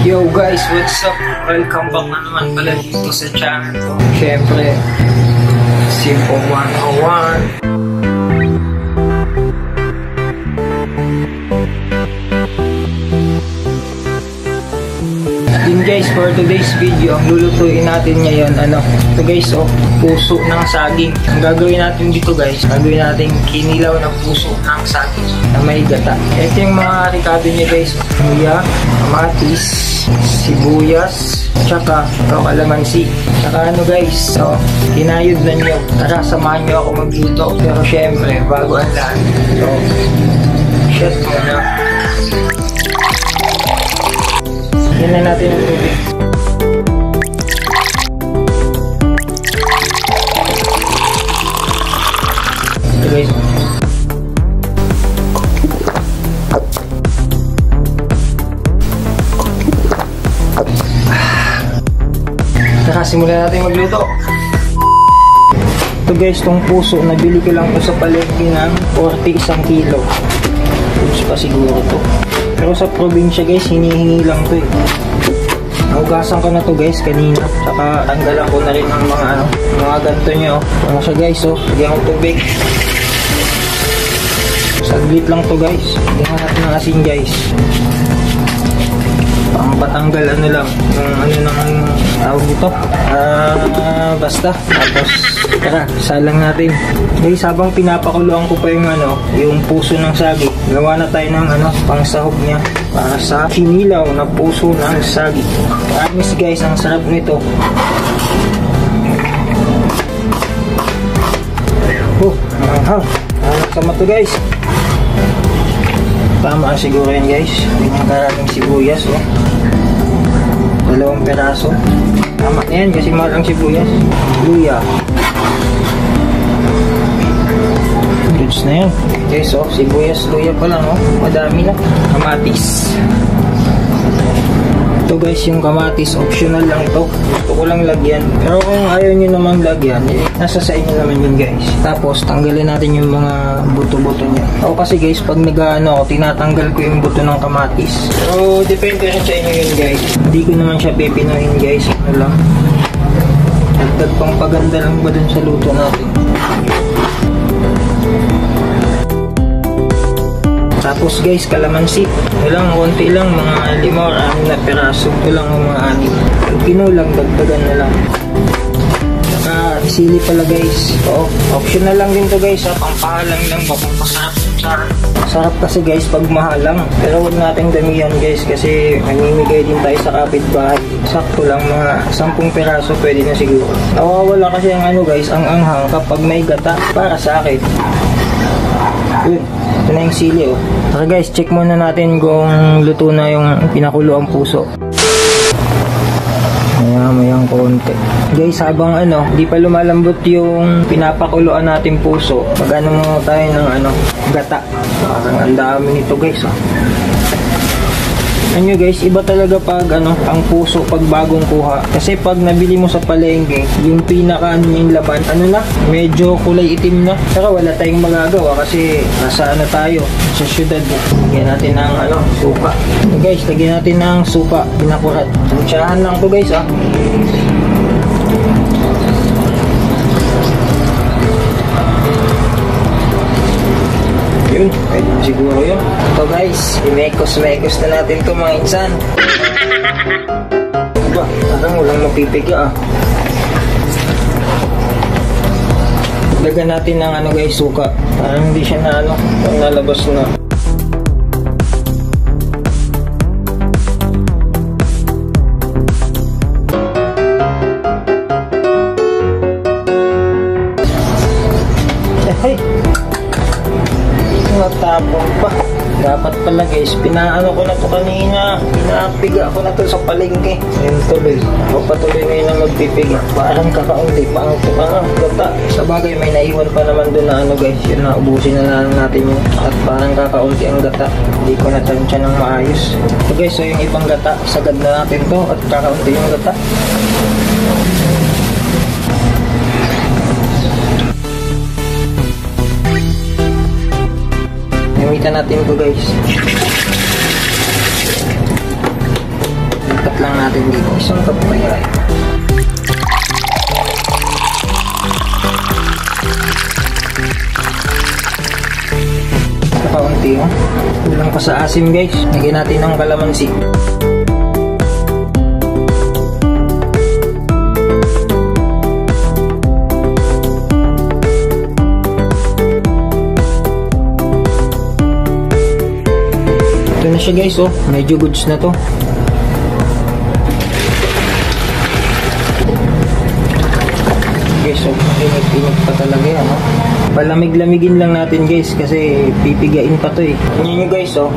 Yo guys, what's up? Welcome back na naman pala dito sa channel ko. Siyempre, Simple 101. Yun guys, for today's video, ang lulutuin natin ngayon, ito guys, puso ng saging. Ang gagawin natin dito guys, gagawin natin kinilaw na puso ng saging na may gata. Ito yung mga ricado niya guys, luya, kamatis, sibuyas, tsaka kalamansi. Tsaka guys, so kinayod na nyo. Tara, samahan nyo ako magluto. Pero syempre, bago ang lahat. So, shit muna. Yan na natin ang tubig. So guys, tara, simulan natin magluto. Ito guys, itong puso, nabili ko lang ito sa palengke ng 40 isang kilo. Puso pa siguro to. Pero sa probinsya guys, hinihingi lang to eh. Nahugasan ko na to guys kanina. Saka tanggalan ko na rin ng mga ganito nyo. Ano siya guys, lagyan ko tubig. Saglit lang to guys. Lagyan natin ng asin guys. Patanggal lang yung ng tawag dito, basta. Tapos tara, salang natin guys. Habang pinapakuluan ko pa yung puso ng saging, gawa na tayo ng pangsahog niya para sa kinilaw na puso ng saging. Promise guys, ang sarap nito. Hanap sama to guys. Tama siguro yan guys. Ganyan karaming sibuyas, 2 peraso. Tama yan kasi mahal ang sibuyas. Luya. Goods na yan. Okay, so sibuyas, luya pa lang, madami na. Kamatis. Ito guys, yung kamatis, optional lang ito. Gusto ko lang lagyan. Pero kung ayaw nyo naman lagyan, nasa sa inyo naman yun guys. Tapos, tanggalin natin yung mga buto-buto niya. Ako kasi guys, pag tinatanggal ko yung buto ng kamatis. Pero, depende rin sa inyo yun guys. Hindi ko naman siya pipinohin guys. Lang. Dagdag pang paganda lang ba dun sa luto natin. Tapos guys, kalamansi. Konti lang, mga 5 or 6 na peraso. Ito lang mga 6. Pag kinulang, dagdagan na lang. Saka sili pala guys. Optional lang din to guys. Pampahalang lang ba kung masarap. Sarap kasi guys pag mahalang. Pero huwag natin damihan guys kasi mamimigay din tayo sa kapitbahay. Sakto lang, mga 10 peraso pwede na siguro. Nawawala kasi ang guys, ang anghang kapag may gata para sa akin. Yun. Ito na yung sili Tara guys, check muna natin kung luto na yung pinakulo ang puso. Mayang konti. Guys, habang di pa lumalambot yung pinapakuluan natin puso, mag-ano mo tayo ng gata. Parang ang dami nito guys. Ano guys, iba talaga pag ang puso pag bagong kuha. Kasi pag nabili mo sa palengke, yung pinaka yung laman, medyo kulay itim na. Pero wala tayong magagawa kasi nasa tayo, sa syudad. Lagyan natin ng suka. So guys, lagyan natin ng suka, pinakurat. Tsahan lang to guys Yun, siguro yun. Ito guys, imekos-mekos na natin ito mga insan. Diba, parang walang mapipiga Lagyan natin ng guys, suka. Parang hindi siya na nalabas na. Natapon pa. Dapat pala guys, pinaano ko na to kanina. Pinapiga ko na to sa palengke. Ayun tuloy. Ako patuloy ngayon na magpipiga. Parang kakaunti pa ang gata. Sa bagay, may naiwan pa naman doon na guys. Yun na, ubusin na natin yun. At parang kakaunti ang gata. Hindi ko natansya ng maayos. So guys, so yung ibang gata, sagad na natin to. At kakaunti yung gata. Gamitan natin ito guys. iangat lang natin dito. Isang cup kaya. Kaunti oh. Kulang pa sa asim guys. Lagyan natin ng kalamansi. Ito na siya guys oh. Medyo goods na to. Guys oh. Init pa talaga yan oh. Palamig-lamigin lang natin guys kasi pipigain pa to eh. Yan nyo guys oh.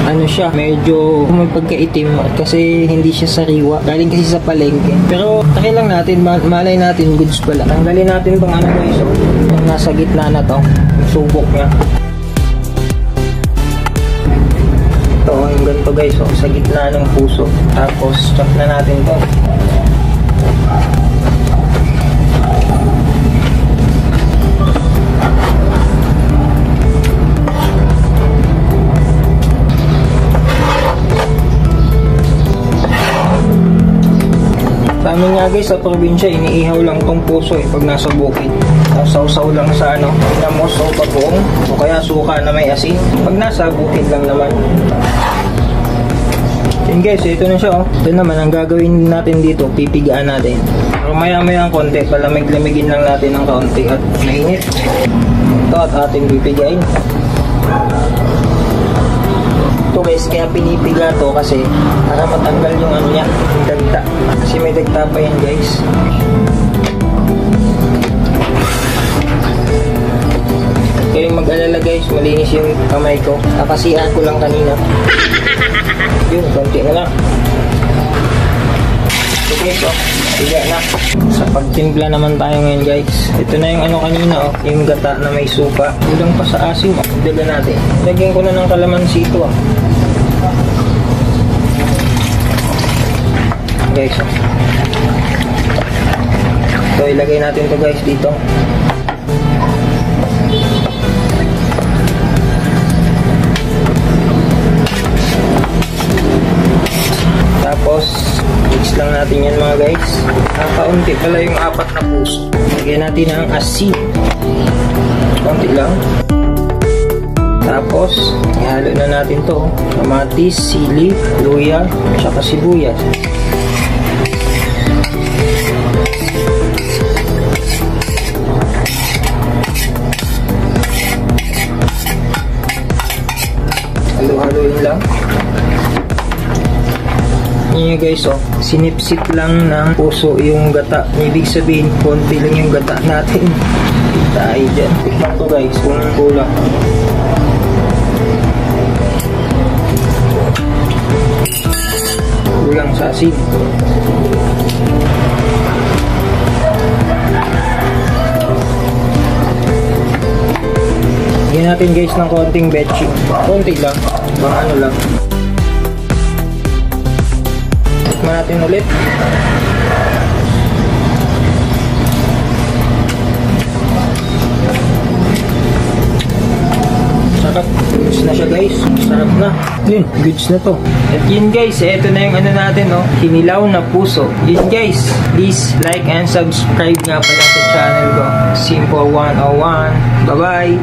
Ano siya, medyo may pagkaitim kasi hindi siya sariwa. Galing kasi sa palengke. Pero takin lang natin, malay natin goods pala. Tanggalin natin tong ano guys oh. Yung nasa gitna na to. Yung subok niya. Ito, yung ganito guys oh. Sa gitna ng puso. Tapos chop na natin to. Amin nga guys, sa probinsya, iniihaw lang tong puso eh, pag nasa bukid. Sausaw lang sa ano, namos o bagoong, o kaya suka na may asin. Pag nasa bukid lang naman. Yun guys, ito na siya oh. Ito naman, ang gagawin natin dito, pipigaan natin. Pero maya-maya ang konti, palamig-lamigin lang natin ng kaunti at mainit. Ito at ating pipigain. Ito guys, kaya pinipiga to kasi para matanggal yung ano niya, yung dagta. Kasi may dagta pa yan guys. Kayong mag-alala guys, malinis yung kamay ko. Nakasihan ko lang kanina. Yun, konti na lang. So guys, oh, piga na. Sa pagtimpla naman tayo ngayon guys. Ito na yung ano kanina oh, yung gata na may suka. Kulang pa sa asim, oh. Dagan natin. Lagyan ko na ng kalamansi ito ah. Guys oh. So ilagay natin to guys dito. Tapos mix lang natin yan mga guys. Kaunti pala yung 4 na puso. Lagyan natin ang asin. Kaunti lang. Tapos ihalo na natin to. Kamatis, sili, luya, tsaka sibuyas. Halo-haloin lang. Yun guys oh, sinipsip lang ng puso yung gata. Ibig sabihin, konti lang yung gata natin. Tayo dyan. Tikman to guys, kung kulang. Kulang sa asin. Lagyan natin guys ng konting betchin. Konti lang, bang ano lang. Tikman natin ulit. Sarap. Goods na siya guys. Sarap na. Yun, goods na to. At yun guys, eto na yung ano natin oh, kinilaw na puso. Yun guys, please like and subscribe nga pala sa channel ko, Simple 101. Bye bye.